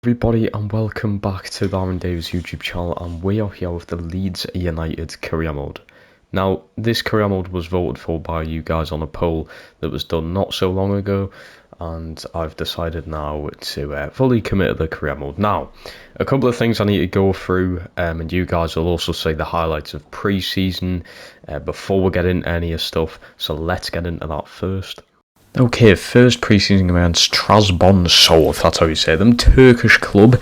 Everybody, and welcome back to the Aaron Davis YouTube channel, and we are here with the Leeds United career mode. Now, this career mode was voted for by you guys on a poll that was done not so long ago, and I've decided now to fully commit to the career mode. Now, a couple of things I need to go through, and you guys will also see the highlights of pre-season before we get into any of stuff, so let's get into that first. Okay, first pre-season against Trabzonspor, if that's how you say them, Turkish club,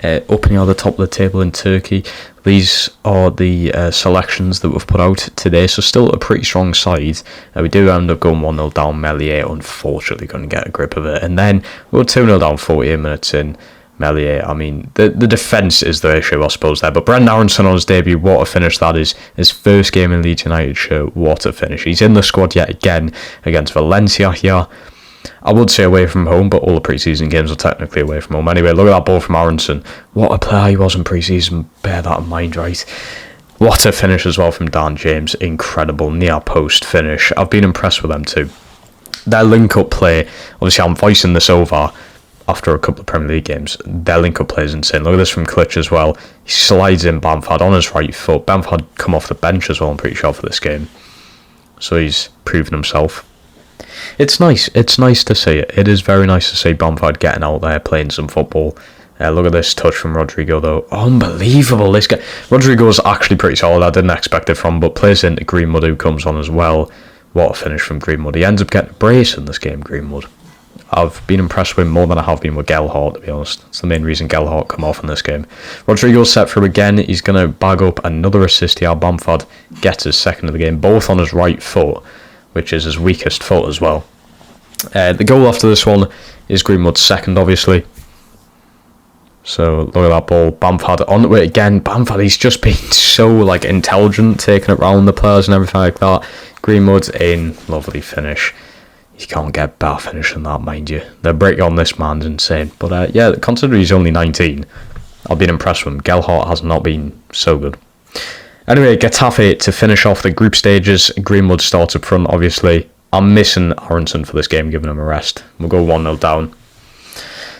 up near the top of the table in Turkey. These are the selections that we've put out today, so still a pretty strong side. We do end up going 1-0 down. Melier, unfortunately, going to get a grip of it. And then we're 2-0 down 48 minutes in. Melier, I mean, the defence is the issue, I suppose, there. But Brendan Aronson on his debut, what a finish that is. His first game in Leeds United shirt, what a finish. He's in the squad yet again against Valencia here. I would say away from home, but all the pre-season games are technically away from home. Anyway, look at that ball from Aronson. What a player he was in pre-season, bear that in mind, right? What a finish as well from Dan James, incredible near post finish. I've been impressed with them too. Their link-up play, obviously I'm voicing this over after a couple of Premier League games. Their link-up play is insane. Look at this from Klitsch as well. He slides in Bamford on his right foot. Bamford come off the bench as well, I'm pretty sure, for this game. So he's proven himself. It's nice. It's nice to see it. It is very nice to see Bamford getting out there, playing some football. Look at this touch from Rodrigo, though. Unbelievable. This guy. Rodrigo's actually pretty solid. I didn't expect it from, but plays into Greenwood, who comes on as well. What a finish from Greenwood. He ends up getting a brace in this game, Greenwood. I've been impressed with him more than I have been with Gelhardt, to be honest. That's the main reason Gelhardt come off in this game. Rodrigo's set through again. He's going to bag up another assist here. Bamford gets his second of the game, both on his right foot, which is his weakest foot as well. The goal after this one is Greenwood's second, obviously. So look at that ball. Bamford on it again. Bamford, he's just been so intelligent, taking it round the players and everything like that. Greenwood in, lovely finish. You can't get better finish than that, mind you. The break on this man's insane. But yeah, considering he's only 19, I've been impressed with him. Gelhardt has not been so good. Anyway, Getafe to finish off the group stages. Greenwood starts up front, obviously. I'm missing Aronson for this game, giving him a rest. We'll go 1-0 down.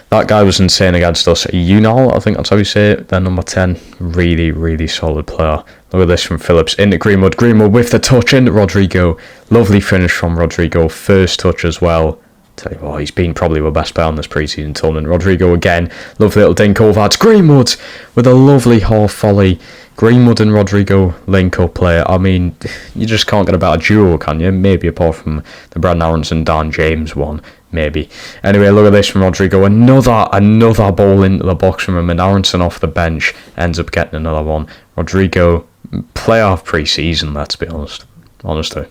That guy was insane against us. Unal, I think that's how you say it. They're number 10. Really, really solid player. Look at this from Phillips into Greenwood. Greenwood with the touch into Rodrigo. Lovely finish from Rodrigo. First touch as well. Tell you what, he's been probably the best player on this pre-season tournament. Rodrigo again. Lovely little dink over. It's Greenwood with a lovely half volley. Greenwood and Rodrigo link-up play. I mean, you just can't get a better duo, can you? Maybe apart from the Brendan Aronson, Dan James one. Maybe. Anyway, look at this from Rodrigo. Another ball into the box from him, and Aronson off the bench ends up getting another one. Rodrigo, player of pre-season, let's be honest. Honestly.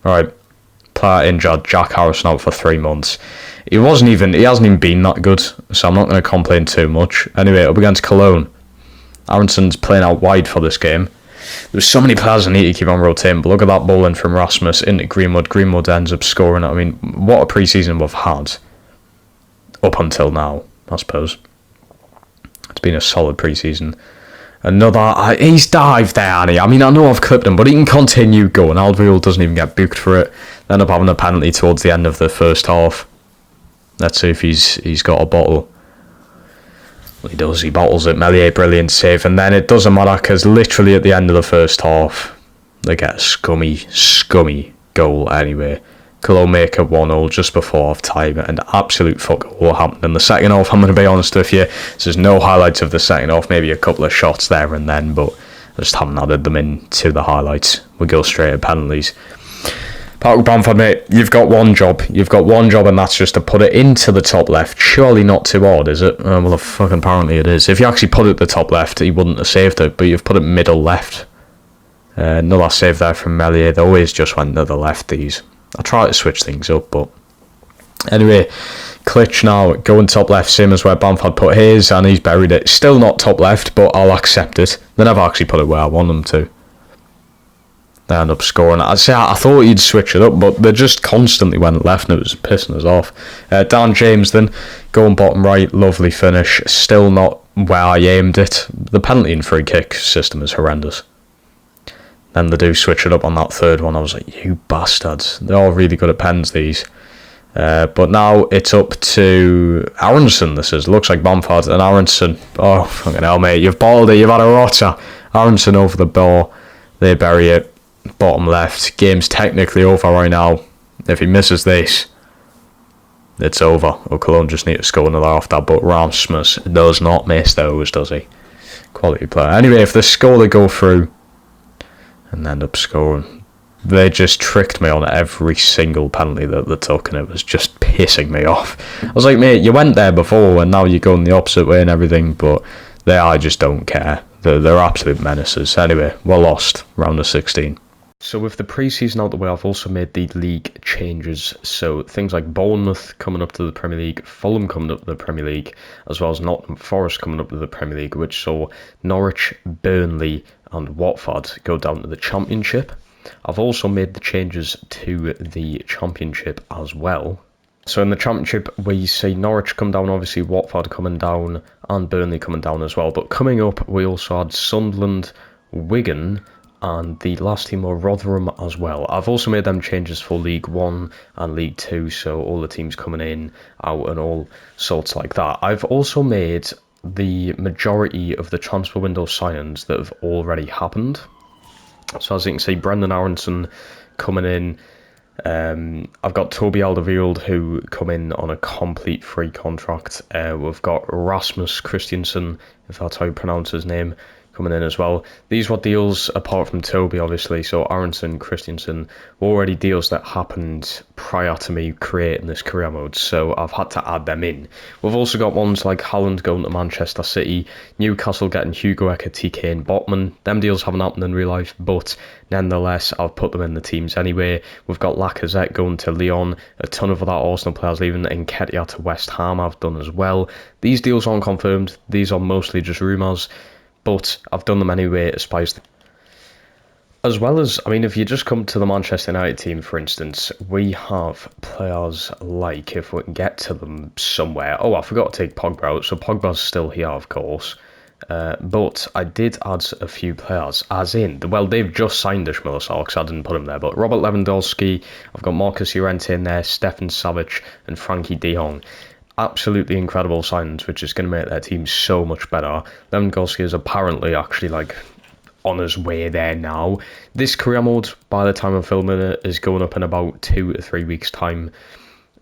Alright. Player injured. Jack Harrison out for 3 months. He hasn't even been that good, so I'm not going to complain too much. Anyway, up against Cologne. Aronson's playing out wide for this game. There's so many players I need to keep on rotating, but look at that ball in from Rasmus into Greenwood. Greenwood ends up scoring. I mean, what a pre-season we've had up until now, I suppose. It's been a solid pre-season. He's dived there, Annie. I mean, I know I've clipped him, but he can continue going. Alderweireld doesn't even get booked for it. They end up having a penalty towards the end of the first half. Let's see if he's got a bottle. Well, he does. He bottles it. Melier, brilliant save. And then it doesn't matter because literally at the end of the first half, they get a scummy goal anyway. Cologne make it 1-0 just before half-time. And absolute fuck all what happened in the second half. I'm going to be honest with you. There's no highlights of the second half. Maybe a couple of shots there and then, but I just haven't added them into the highlights. We go straight to penalties. Parker Bamford, mate, you've got one job. And that's just to put it into the top left. Surely not too hard, is it? Well, fucking apparently it is. If you actually put it the top left, he wouldn't have saved it, but you've put it middle left. Another save there from Melier. They always just went to the left, these. I try to switch things up, but... Anyway, Klitsch now going top left, same as where Bamford put his, and he's buried it. Still not top left, but I'll accept it. They never actually put it where I want them to. They end up scoring. I thought he'd switch it up, but they just constantly went left and it was pissing us off. Dan James then, going bottom right, lovely finish. Still not where I aimed it. The penalty and free kick system is horrendous. Then they do switch it up on that third one. I was like, you bastards. They're all really good at pens, these. But now it's up to Aronson. Looks like Bamford and Aronson. Oh, fucking hell, mate. You've balled it. You've had a rotter. Aronson over the ball. They bury it. Bottom left. Game's technically over right now. If he misses this, it's over. Cologne just need to score another after. But Rasmus does not miss those, does he? Quality player. Anyway, if they score, they go through and end up scoring. They just tricked me on every single penalty that they took, and it was just pissing me off. I was like, mate, you went there before, and now you're going the opposite way and everything, but I just don't care. They're absolute menaces. Anyway, we're lost, round of 16. So with the pre-season out the way, I've also made the league changes. So things like Bournemouth coming up to the Premier League, Fulham coming up to the Premier League, as well as Nottingham Forest coming up to the Premier League, which saw Norwich, Burnley, and Watford go down to the Championship. I've also made the changes to the Championship as well. So in the Championship, we see Norwich come down, obviously Watford coming down, and Burnley coming down as well. But coming up, we also had Sunderland, Wigan, and the last team were Rotherham as well. I've also made them changes for League 1 and League 2, so all the teams coming in, out, and all sorts like that. I've also made the majority of the transfer window signings that have already happened. So as you can see, Brendan Aronson coming in. I've got Toby Alderweireld who come in on a complete free contract. We've got Rasmus Christiansen, if that's how you pronounce his name, coming in as well. These were deals apart from Toby, obviously. So Aronson, Christiansen were already deals that happened prior to me creating this career mode, so I've had to add them in. We've also got ones like Haaland going to Manchester City, Newcastle getting Hugo Ekitike and Botman. Them deals haven't happened in real life, but nonetheless, I've put them in the teams anyway. We've got Lacazette going to Lyon, a ton of other Arsenal players leaving, and Nketiah to West Ham I've done as well. These deals aren't confirmed, these are mostly just rumours, but I've done them anyway to spice them. As well as, I mean, if you just come to the Manchester United team, for instance, we have players like, if we can get to them somewhere. Oh, I forgot to take Pogba out, so Pogba's still here, of course. But I did add a few players, as in, well, they've just signed Ishmael Sarr, because I didn't put him there, but Robert Lewandowski, I've got Marcus Llorente in there, Stefan Savic, and Frankie de Jong. Absolutely incredible signings, which is going to make their team so much better. Lewandowski is apparently actually like on his way there now. This career mode, by the time I'm filming it, is going up in about 2 to 3 weeks time,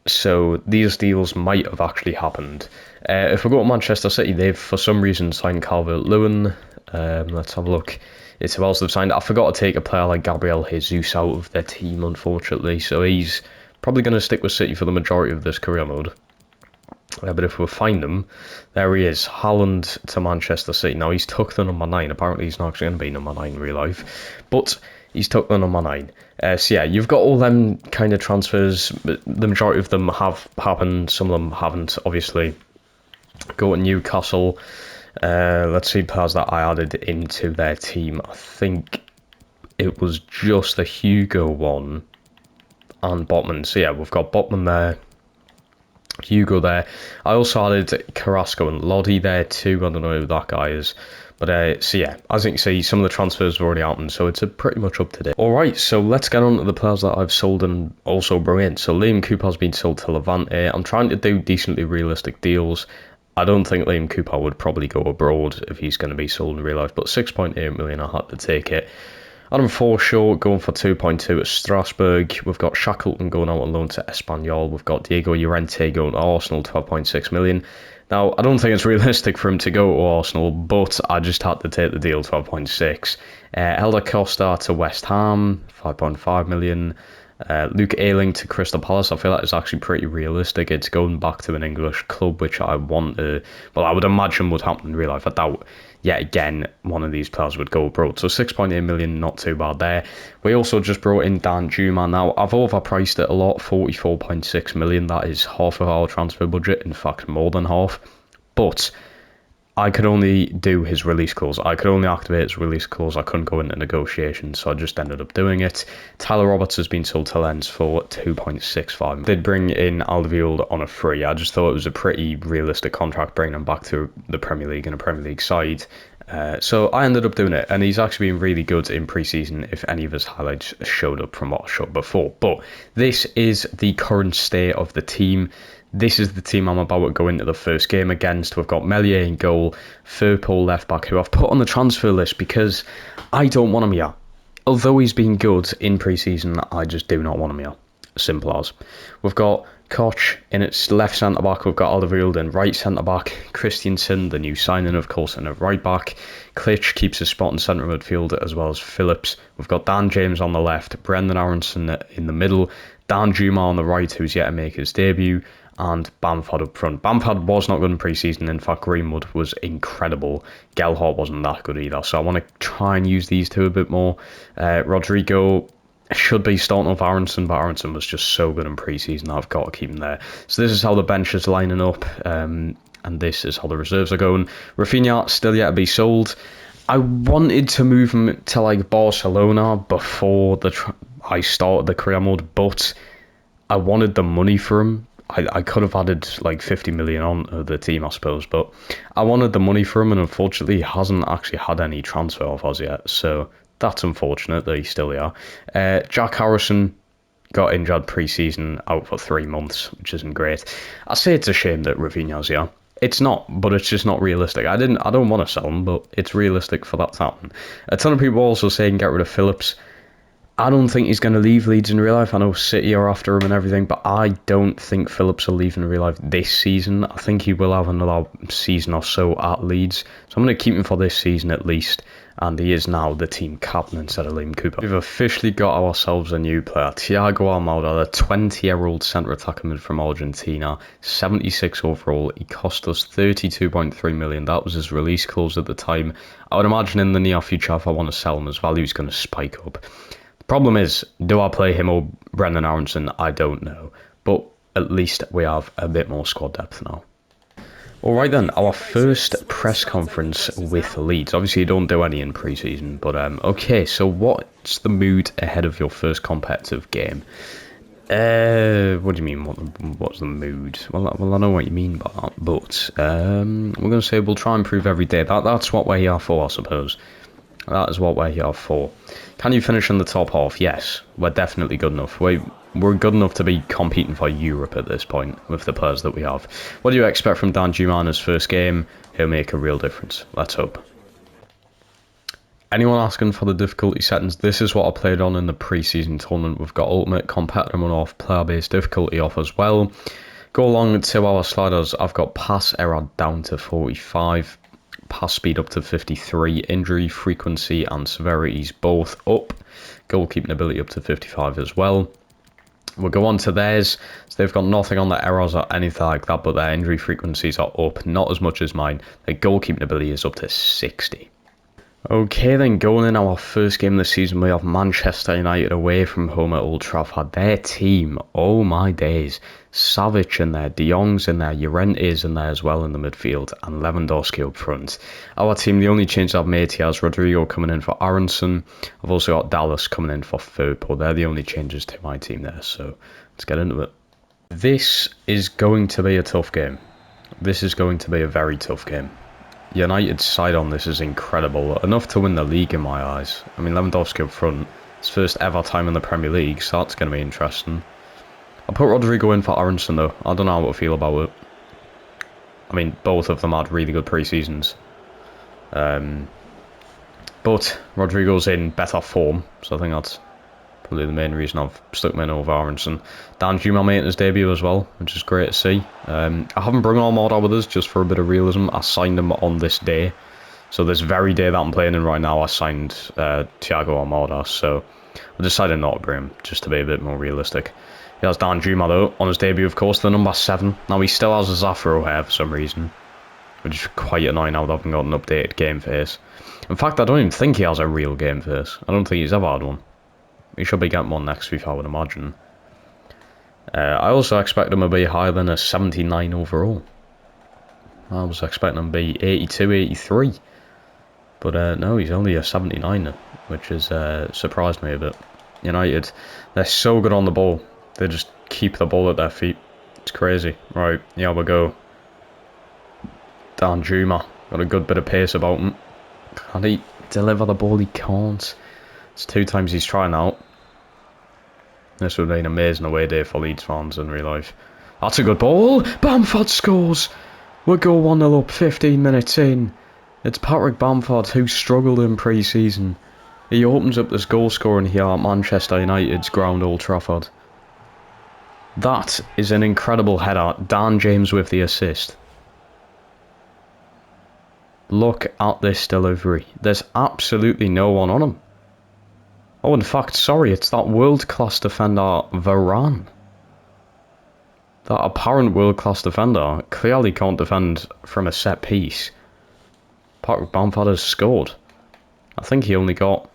so these deals might have actually happened. If we go to Manchester City, they've for some reason signed Calvert-Lewin. Let's have a look. It's who else they've signed. I forgot to take a player like Gabriel Jesus out of their team, unfortunately, so he's probably going to stick with City for the majority of this career mode. But if we find him, there he is, Haaland to Manchester City. Now, he's took the number 9. Apparently, he's not actually going to be number 9 in real life, but he's took the number 9. So, yeah, you've got all them kind of transfers. The majority of them have happened. Some of them haven't, obviously. Go to Newcastle. Let's see players that I added into their team. I think it was just the Hugo one and Botman. So, yeah, we've got Botman there. Hugo there. I also added Carrasco and Lodi there too. I don't know who that guy is. But so yeah, as you can see, some of the transfers have already happened, so it's pretty much up to date. Alright, so let's get on to the players that I've sold and also brought in. So Liam Cooper's been sold to Levante. I'm trying to do decently realistic deals. I don't think Liam Cooper would probably go abroad if he's going to be sold in real life, but 6.8 million, I had to take it. Adam Forshaw going for 2.2 at Strasbourg. We've got Shackleton going out on loan to Espanyol. We've got Diego Llorente going to Arsenal, 12.6 million. Now, I don't think it's realistic for him to go to Arsenal, but I just had to take the deal, 12.6. Helder Costa to West Ham, 5.5 million. Luke Ayling to Crystal Palace. I feel like it's actually pretty realistic. It's going back to an English club, which I want to, well, I would imagine would happen in real life. I doubt yet again one of these players would go abroad. So 6.8 million, not too bad there. We also just brought in Dan Juma. Now, I've overpriced it a lot, 44.6 million. That is half of our transfer budget, in fact more than half. But I could only do his release clause. I could only activate his release clause. I couldn't go into negotiations, so I just ended up doing it. Tyler Roberts has been sold to Lens for 2.65. Did bring in Alderweireld on a free. I just thought it was a pretty realistic contract, bringing him back to the Premier League and a Premier League side. So I ended up doing it, and he's actually been really good in pre-season if any of his highlights showed up from what I showed before. But this is the current state of the team. This is the team I'm about to go into the first game against. We've got Meslier in goal, Firpo left back, who I've put on the transfer list because I don't want him here. Although he's been good in pre-season, I just do not want him here. Simple as. We've got Koch in its left centre-back. We've got Alderweireld in right centre-back. Christiansen, the new signing, of course, in a right-back. Klitsch keeps his spot in centre midfield, as well as Phillips. We've got Dan James on the left, Brendan Aronson in the middle, Dan Juma on the right, who's yet to make his debut, and Bamford up front. Bamford was not good in pre-season. In fact, Greenwood was incredible. Gelhardt wasn't that good either. So I want to try and use these two a bit more. Rodrigo should be starting off Aronson, but Aronson was just so good in pre-season. I've got to keep him there. So this is how the bench is lining up, and this is how the reserves are going. Rafinha still yet to be sold. I wanted to move him to like Barcelona before I started the career mode, but I wanted the money for him. I could have added like 50 million on the team, I suppose, but I wanted the money for him, and unfortunately he hasn't actually had any transfer offers yet, so that's unfortunate that he's still here. Jack Harrison got injured pre-season, out for 3 months, which isn't great. I say it's a shame that Rafinha's here. It's not, but it's just not realistic. I don't want to sell him, but it's realistic for that to happen. A ton of people also saying get rid of Phillips. I don't think he's going to leave Leeds in real life. I know City are after him and everything, but I don't think Phillips will leave in real life this season. I think he will have another season or so at Leeds. So I'm going to keep him for this season at least. And he is now the team captain instead of Liam Cooper. We've officially got ourselves a new player. Thiago Almada, the 20-year-old centre attacker mid from Argentina. 76 overall. He cost us 32.3 million. That was his release clause at the time. I would imagine in the near future, if I want to sell him, his value is going to spike up. Problem is, do I play him or Brendan Aronson? I don't know. But at least we have a bit more squad depth now. Alright then, our first press conference with Leeds. Obviously you don't do any in pre-season, but okay, so what's the mood ahead of your first competitive game? What do you mean, what's the mood? Well, I know what you mean by that, but we're going to say we'll try and improve every day. That's what we're here for, I suppose. That is what we're here for. Can you finish in the top half? Yes, we're definitely good enough. We're good enough to be competing for Europe at this point with the players that we have. What do you expect from Dan Juma in his first game? He'll make a real difference. Let's hope. Anyone asking for the difficulty settings? This is what I played on in the pre-season tournament. We've got ultimate, competitive and off, player-based difficulty off as well. Go along to our sliders. I've got pass error down to 45. Pass speed up to 53, injury frequency and severities both up, goalkeeping ability up to 55 as well. We'll go on to theirs, so they've got nothing on their errors or anything like that, but their injury frequencies are up, not as much as mine. Their goalkeeping ability is up to 60. Okay then, going in our first game this season, we have Manchester United away from home at Old Trafford. Their team, oh my days, Savic in there, De Jong's in there, Llorente's in there as well in the midfield, and Lewandowski up front. Our team, the only change I've made here is Rodrigo coming in for Aronson. I've also got Dallas coming in for Firpo. They're the only changes to my team there, so let's get into it. This is going to be a tough game. This is going to be a very tough game. United's side on this is incredible, enough to win the league in my eyes. I mean, Lewandowski up front, his first ever time in the Premier League, so that's going to be interesting. I'll put Rodrigo in for Aronson though. I don't know how I feel about it. I mean, both of them had really good pre-seasons. But Rodrigo's in better form, so I think that's probably the main reason I've stuck him in over Aronson. Dan Juma making his debut as well, which is great to see. I haven't brought Almada with us just for a bit of realism. I signed him on this day. So this very day that I'm playing in right now, I signed Thiago Almada. So I decided not to bring him, just to be a bit more realistic. He has Dan Juma though, on his debut of course, the number 7. Now he still has his afro hair for some reason, which is quite annoying now that I haven't got an updated game face. In fact, I don't even think he has a real game face. I don't think he's ever had one. He should be getting one next week, I would imagine. I also expect him to be higher than a 79 overall. I was expecting him to be 82, 83. But no, he's only a 79, which has surprised me a bit. United, they're so good on the ball. They just keep the ball at their feet. It's crazy. Right, here we go. Dan Juma. Got a good bit of pace about him. Can he deliver the ball? He can't. It's 2 times he's trying out. This would be an amazing away day for Leeds fans in real life. That's a good ball. Bamford scores. We'll go 1-0 up 15 minutes in. It's Patrick Bamford who struggled in pre-season. He opens up this goal scoring here at Manchester United's ground, Old Trafford. That is an incredible header. Dan James with the assist. Look at this delivery. There's absolutely no one on him. Oh, in fact, sorry, it's that world-class defender, Varane. That apparent world-class defender clearly can't defend from a set piece. Patrick Bamford has scored. I think he only got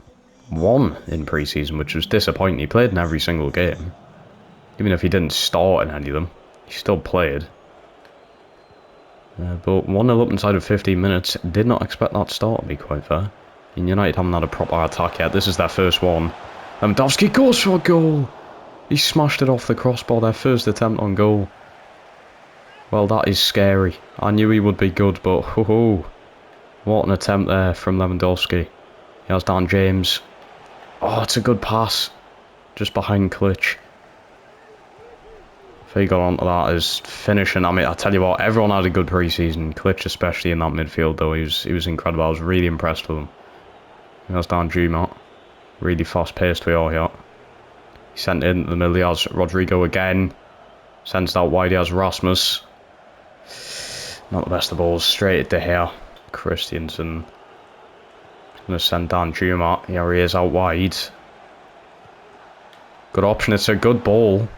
1 in pre-season, which was disappointing. He played in every single game. Even if he didn't start in any of them, he still played. But 1-0 up inside of 15 minutes, did not expect that start, to be quite fair. And United haven't had a proper attack yet. This is their first one. Lewandowski goes for a goal. He smashed it off the crossbar, their first attempt on goal. Well, that is scary. I knew he would be good, but ho-ho. What an attempt there from Lewandowski. He has Dan James. Oh, it's a good pass. Just behind Klitsch. If he got onto that as finishing, I mean, I tell you what, everyone had a good pre-season. Klitsch especially in that midfield, though. He was incredible. I was really impressed with him. There's Dan Juma. Really fast-paced we are here. He sent it into the middle. He has Rodrigo again. Sends that wide. He has Rasmus. Not the best of balls. Straight into here. Christiansen. Going to send Dan Juma. Here he is out wide. Good option. It's a good ball.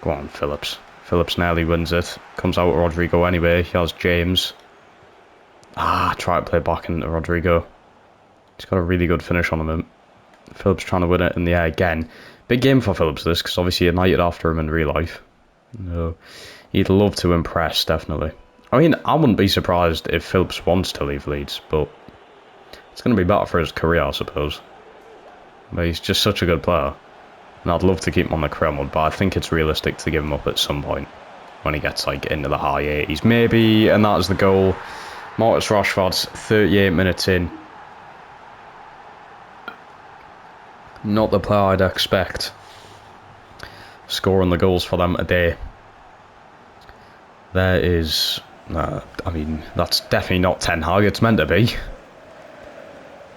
Go on, Phillips. Phillips nearly wins it. Comes out with Rodrigo anyway. He has James. Try to play back into Rodrigo. He's got a really good finish on him. Phillips trying to win it in the air again. Big game for Phillips this, because obviously United after him in real life. No, he'd love to impress, definitely. I mean, I wouldn't be surprised if Phillips wants to leave Leeds, but it's going to be better for his career, I suppose. But he's just such a good player. And I'd love to keep him on the career mode, but I think it's realistic to give him up at some point. When he gets like into the high 80s. Maybe, and that is the goal. Marcus Rashford's 38 minutes in. Not the player I'd expect scoring the goals for them today. There is... I mean, that's definitely not Ten Hag. It's meant to be.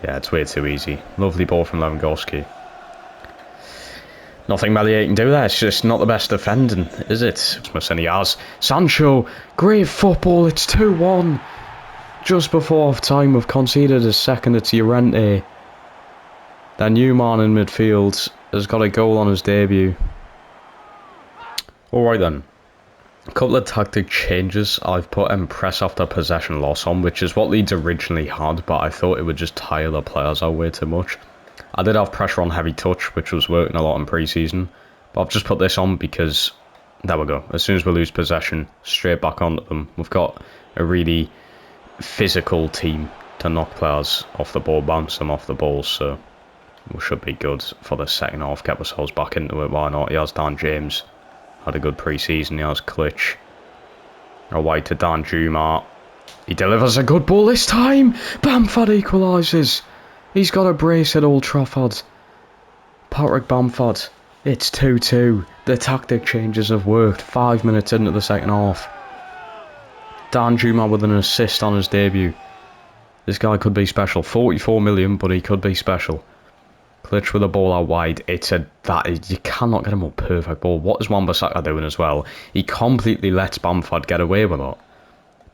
Yeah, it's way too easy. Lovely ball from Lewandowski. Nothing Melier can do there. It's just not the best defending, is it? And he has. Sancho, great football. It's 2-1. Just before half-time, we've conceded a second. It's Llorente. Their new man in midfield has got a goal on his debut. Alright then. A couple of tactic changes. I've put press after possession loss on, which is what Leeds originally had, but I thought it would just tire the players out way too much. I did have pressure on heavy touch, which was working a lot in pre-season, but I've just put this on because, there we go, as soon as we lose possession, straight back onto them. We've got a really physical team to knock players off the ball, bounce them off the ball, so we should be good for the second half. Get ourselves back into it, why not? He has Dan James, had a good pre-season. He has Klitsch, a wide to Dan Juma. He delivers a good ball this time. Bamford equalises. He's got a brace at Old Trafford. Patrick Bamford. It's 2-2. The tactic changes have worked. 5 minutes into the second half. Dan Juma with an assist on his debut. This guy could be special. 44 million, but he could be special. Klitsch with a ball out wide. You cannot get him a perfect ball. What is Wan-Bissaka doing as well? He completely lets Bamford get away with it.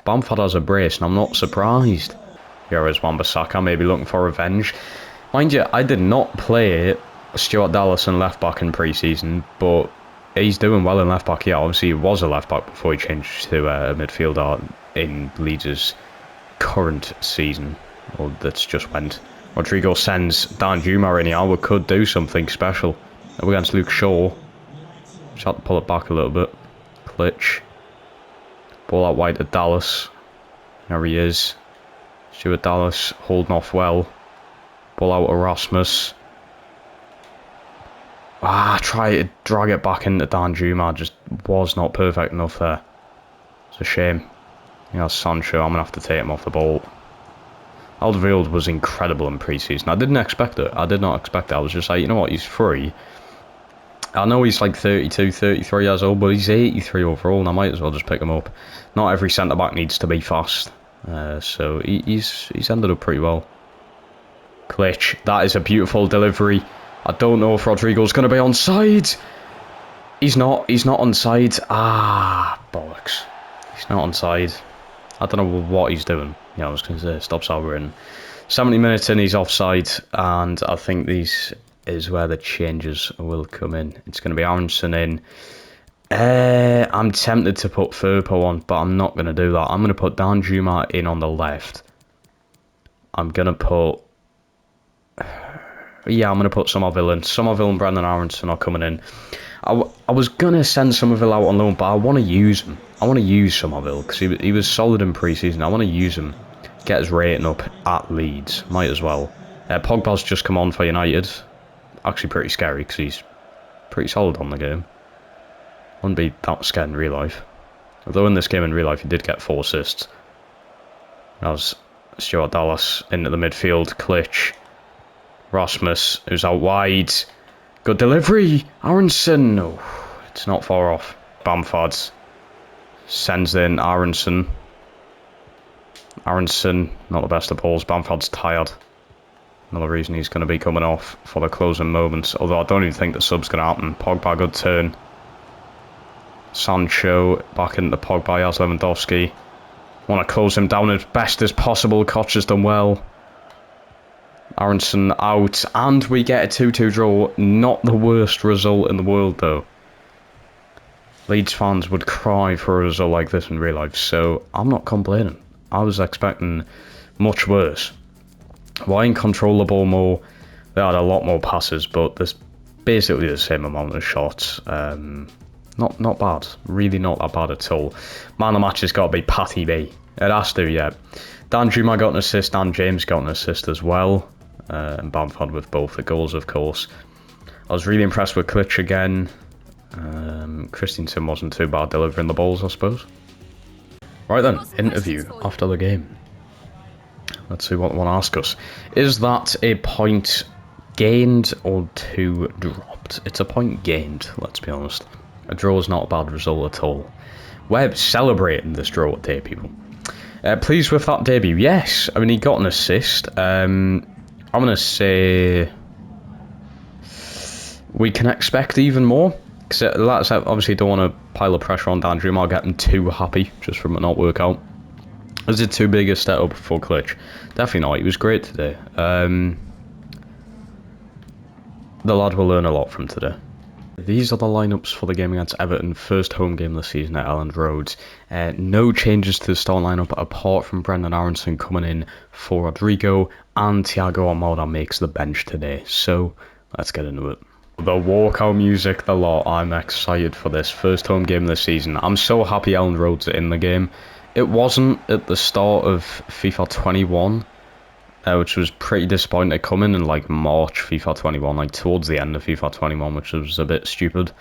Bamford has a brace, and I'm not surprised. Here is Wan-Bissaka, maybe looking for revenge. Mind you, I did not play Stuart Dallas in left back in pre-season, but he's doing well in left back. Yeah, obviously he was a left back before he changed to a midfielder in Leeds' current season, or that's just went. Rodrigo sends Dan Juma in here. We could do something special against Luke Shaw. Just have to pull it back a little bit. Klitsch. Ball out wide to Dallas. There he is. Stuart Dallas holding off well. Ball out to Rasmus. Try to drag it back into Dan Juma. Just was not perfect enough there. It's a shame. He has Sancho. I'm going to have to take him off the ball. Alderweireld was incredible in pre-season. I didn't expect it. I did not expect it. I was just like, you know what, he's free. I know he's like 32, 33 years old, but he's 83 overall, and I might as well just pick him up. Not every centre-back needs to be fast, so he's ended up pretty well. Glitch, that is a beautiful delivery. I don't know if Rodrigo's going to be onside. He's not onside. Ah, bollocks. He's not onside. I don't know what he's doing. Yeah, I was going to say, stop celebrating. 70 minutes in, he's offside, and I think these is where the changes will come in. It's going to be Aronson in. I'm tempted to put Firpo on, but I'm not going to do that. I'm going to put Danjuma in on the left. I'm going to put... Yeah, I'm going to put Somerville in. Somerville and Brendan Aronson are coming in. I was going to send Somerville out on loan, but I want to use him. I want to use Somerville because he was solid in pre-season. I want to use him. Get his rating up at Leeds. Might as well. Pogba's just come on for United. Actually pretty scary because he's pretty solid on the game. Wouldn't be that scared in real life. Although in this game in real life he did get 4 assists. That was Stuart Dallas into the midfield. Klitsch. Rasmus, who's out wide. Good delivery. Aronson. No, it's not far off. Bamford sends in Aronson. Aronson, not the best of balls. Bamford's tired. Another reason he's going to be coming off for the closing moments. Although I don't even think the sub's going to happen. Pogba, good turn. Sancho back into Pogba. As Lewandowski. Want to close him down as best as possible. Koch has done well. Aronson out, and we get a 2-2 draw. Not the worst result in the world, though. Leeds fans would cry for a result like this in real life, so I'm not complaining. I was expecting much worse. Wine control the ball more. They had a lot more passes, but there's basically the same amount of shots. Not bad. Really not that bad at all. Man of the match has got to be Patty B. It has to, yeah. Danjuma got an assist, and James got an assist as well. And Bamford with both the goals, of course. I was really impressed with Klitsch again. Christensen wasn't too bad delivering the balls, I suppose. Right then, interview after the game. Let's see what they want to ask us. Is that a point gained or 2 dropped? It's a point gained, let's be honest. A draw is not a bad result at all. We're celebrating this draw today, people. Pleased with that debut? Yes. I mean, he got an assist. I'm going to say we can expect even more. Because obviously don't want to pile of pressure on Danjuma. I'll get him too happy just from it not work out. Is it too big a step up for Klitsch? Definitely not. He was great today. The lad will learn a lot from today. These are the lineups for the game against Everton, first home game this season at Elland Road. No changes to the start lineup apart from Brendan Aronson coming in for Rodrigo, and Thiago Almada makes the bench today. So let's get into it. The walkout music, the lot. I'm excited for this first home game this season. I'm so happy Elland Road's in the game. It wasn't at the start of FIFA 21. Which was pretty disappointing. Come in like March FIFA 21, like towards the end of FIFA 21, which was a bit stupid.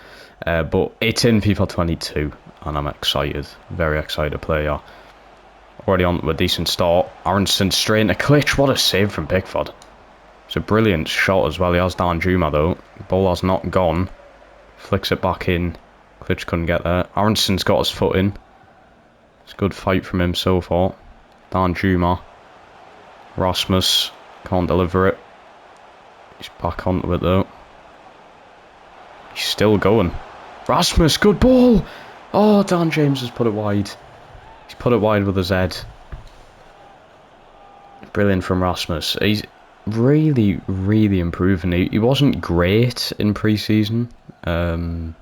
But it's in FIFA 22, and I'm excited. Very excited to play. Already on to a decent start. Aronson straight into Klitsch. What a save from Pickford. It's a brilliant shot as well. He has Danjuma though. The ball has not gone. Flicks it back in. Klitsch couldn't get there. Aronson's got his foot in. It's a good fight from him so far. Danjuma. Rasmus can't deliver it. He's back onto it though. He's still going. Rasmus, good ball! Oh, Dan James has put it wide. He's put it wide with his head. Brilliant from Rasmus. He's really, really improving. He wasn't great in pre-season. To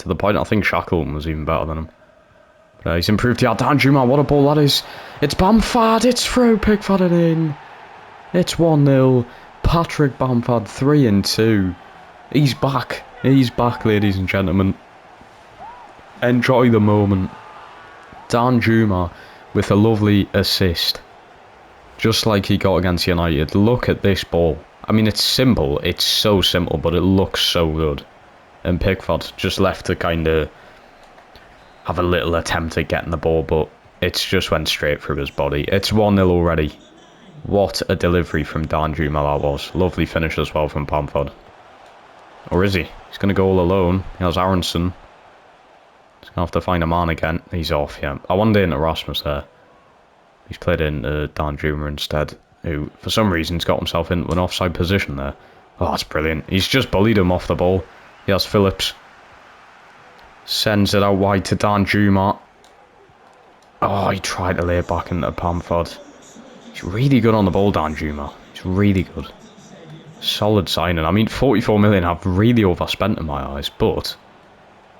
the point I think Shackleton was even better than him. He's improved. Yeah, Danjuma, what a ball that is. It's Bamford, it's through, Pickford it in. It's 1-0. Patrick Bamford, 3-2. He's back. He's back, ladies and gentlemen. Enjoy the moment. Danjuma with a lovely assist. Just like he got against United. Look at this ball. I mean, it's simple. It's so simple, but it looks so good. And Pickford just left to kind of have a little attempt at getting the ball, but it's just went straight through his body. It's 1-0 already. What a delivery from Danjuma that was. Lovely finish as well from Bamford. Or is he? He's going to go all alone. He has Aronson. He's going to have to find a man again. He's off, yeah. I wanted into Rasmus there. He's played in Danjuma instead, who, for some reason, has got himself into an offside position there. Oh, that's brilliant. He's just bullied him off the ball. He has Phillips. Sends it out wide to Danjuma. Oh, he tried to lay it back into Bamford. He's really good on the ball, Danjuma. He's really good. Solid signing. I mean, 44 million I've really overspent in my eyes, but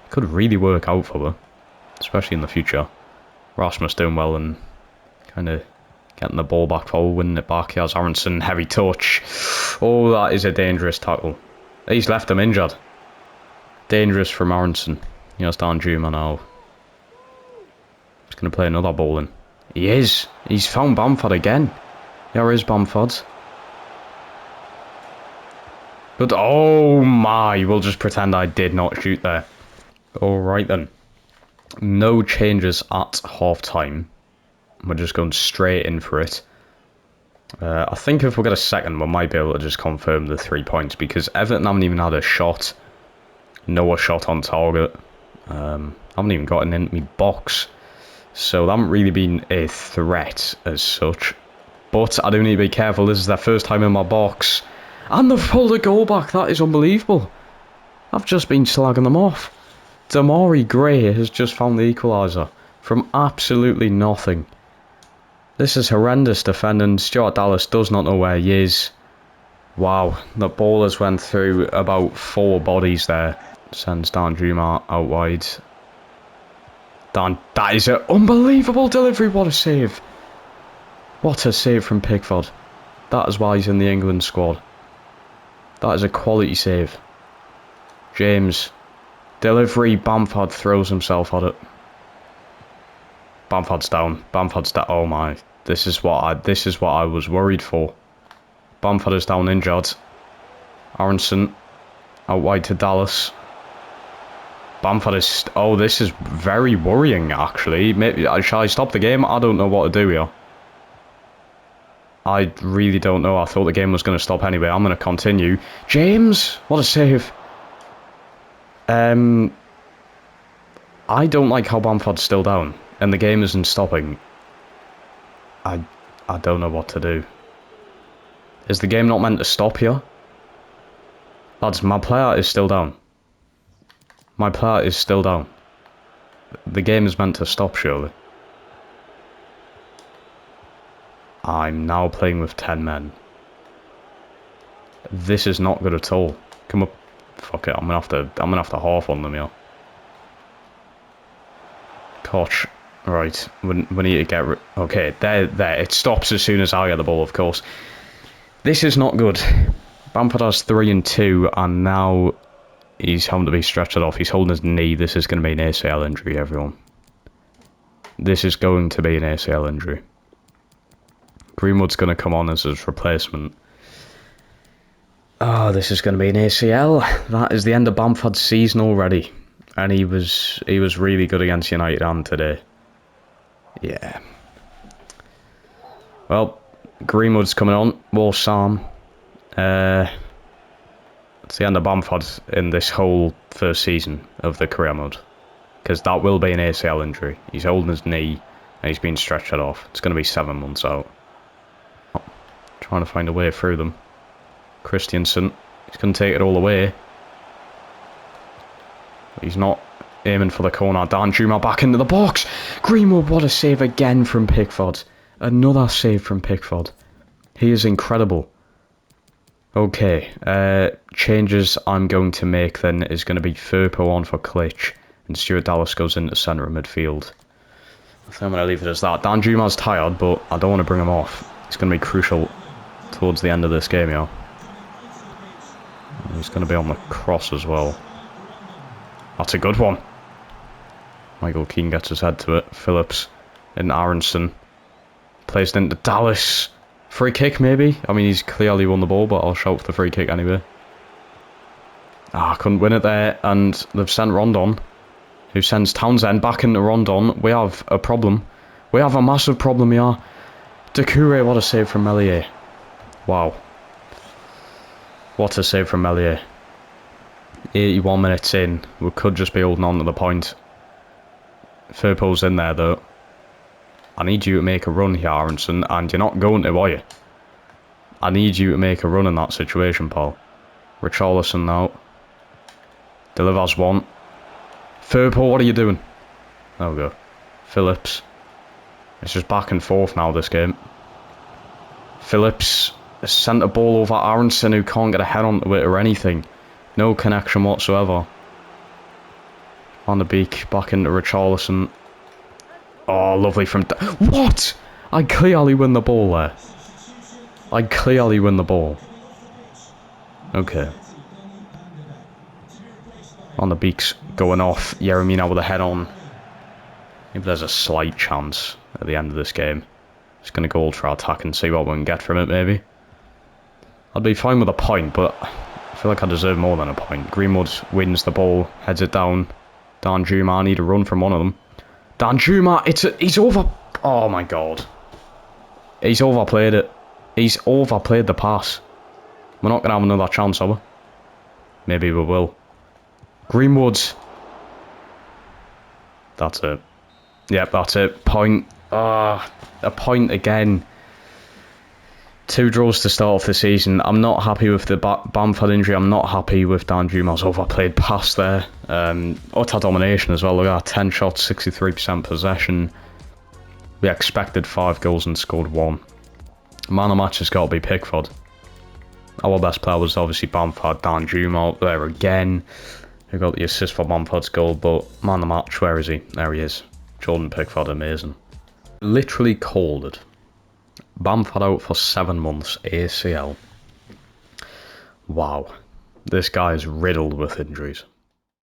it could really work out for them, especially in the future. Rasmus doing well and kind of getting the ball back forward, winning it back. He has Aronson, heavy touch. Oh, that is a dangerous tackle. He's left him injured. Dangerous from Aronson. He has Danjuma now. He's going to play another ball in. He is. He's found Bamford again. There is Bamford. But, oh my, we'll just pretend I did not shoot there. Alright then. No changes at half time. We're just going straight in for it. I think if we get a second, we might be able to just confirm the 3 points, because Everton haven't even had a shot. No shot on target. Haven't even gotten into my box. So they haven't really been a threat as such. But I do need to be careful. This is their first time in my box. And they've pulled a goal back. That is unbelievable. I've just been slagging them off. Damari Gray has just found the equaliser from absolutely nothing. This is horrendous defending. Stuart Dallas does not know where he is. Wow, the ball has went through about 4 bodies there. Sends Danjuma out wide. That is an unbelievable delivery. What a save. What a save from Pickford. That is why he's in the England squad. That is a quality save. James. Delivery. Bamford throws himself at it. Bamford's down. Bamford's down. Oh my. This is what I was worried for. Bamford is down injured. Aronson out wide to Dallas. Bamford is... Oh, this is very worrying, actually. Maybe shall I stop the game? I don't know what to do here. I really don't know. I thought the game was going to stop anyway. I'm going to continue. James! What a save. I don't like how Bamford's still down. And the game isn't stopping. I don't know what to do. Is the game not meant to stop here? Lads, my player is still down. My player is still down. The game is meant to stop, surely. I'm now playing with 10 men. This is not good at all. Come up. Fuck it, I'm gonna have to half on them, yo. Koch. Right, we need to get okay, there. It stops as soon as I get the ball, of course. This is not good. Bamford has 3 and 2, and now he's having to be stretched off. He's holding his knee. This is going to be an ACL injury, everyone. This is going to be an ACL injury. Greenwood's going to come on as his replacement. Oh, this is going to be an ACL. That is the end of Bamford's season already. And he was really good against United and today. Yeah. Well, Greenwood's coming on. Wall Sam. It's the end of Bamford in this whole first season of the career mode. Because that will be an ACL injury. He's holding his knee and he's been stretched off. It's going to be 7 months out. Oh, trying to find a way through them. Christiansen. He's going to take it all away. He's not aiming for the corner. Danjuma back into the box. Greenwood, what a save again from Pickford. Another save from Pickford. He is incredible. Okay, changes I'm going to make then is going to be Firpo on for Klitsch, and Stuart Dallas goes into centre of midfield. I think I'm going to leave it as that. Danjuma's tired, but I don't want to bring him off. It's going to be crucial towards the end of this game, yeah. He's going to be on the cross as well. That's a good one. Michael Keane gets his head to it. Phillips and Aronson. Placed into Dallas. Free kick, maybe? I mean, he's clearly won the ball, but I'll shout for the free kick anyway. I couldn't win it there, and they've sent Rondon, who sends Townsend back into Rondon. We have a problem. We have a massive problem here. Doucouré, what a save from Meslier. Wow. What a save from Meslier. 81 minutes in. We could just be holding on to the point. Firpo's in there though. I need you to make a run here, Aronson, and you're not going to, are you? I need you to make a run in that situation, Paul. Richarlison now. Delivers one. Firpo, what are you doing? There we go. Phillips. It's just back and forth now, this game. Phillips sent a ball over Aronson, who can't get a head onto it or anything. No connection whatsoever. On the beak, back into Richarlison. Oh, lovely from... What? I clearly win the ball there. I clearly win the ball. Okay. On the beaks, going off. Yeremy now with a head on. Maybe there's a slight chance at the end of this game. Just going to go ultra attack and see what we can get from it, maybe. I'd be fine with a point, but I feel like I deserve more than a point. Greenwood wins the ball, heads it down. Danjuma, I need a run from one of them. Danjuma, he's over... Oh my god. He's overplayed it. He's overplayed the pass. We're not going to have another chance, are we? Maybe we will. Greenwood. That's it. Yep, that's it. Point. A point again. 2 draws to start off the season. I'm not happy with the Bamford injury. I'm not happy with Danjuma's overplayed pass there. Utter domination as well. Look at that. 10 shots, 63% possession. We expected 5 goals and scored 1. Man of the match has got to be Pickford. Our best player was obviously Bamford. Danjuma up there again, who got the assist for Bamford's goal. But man of the match, where is he? There he is. Jordan Pickford, amazing. Literally called it. Bamford out for 7 months, ACL. Wow. This guy is riddled with injuries.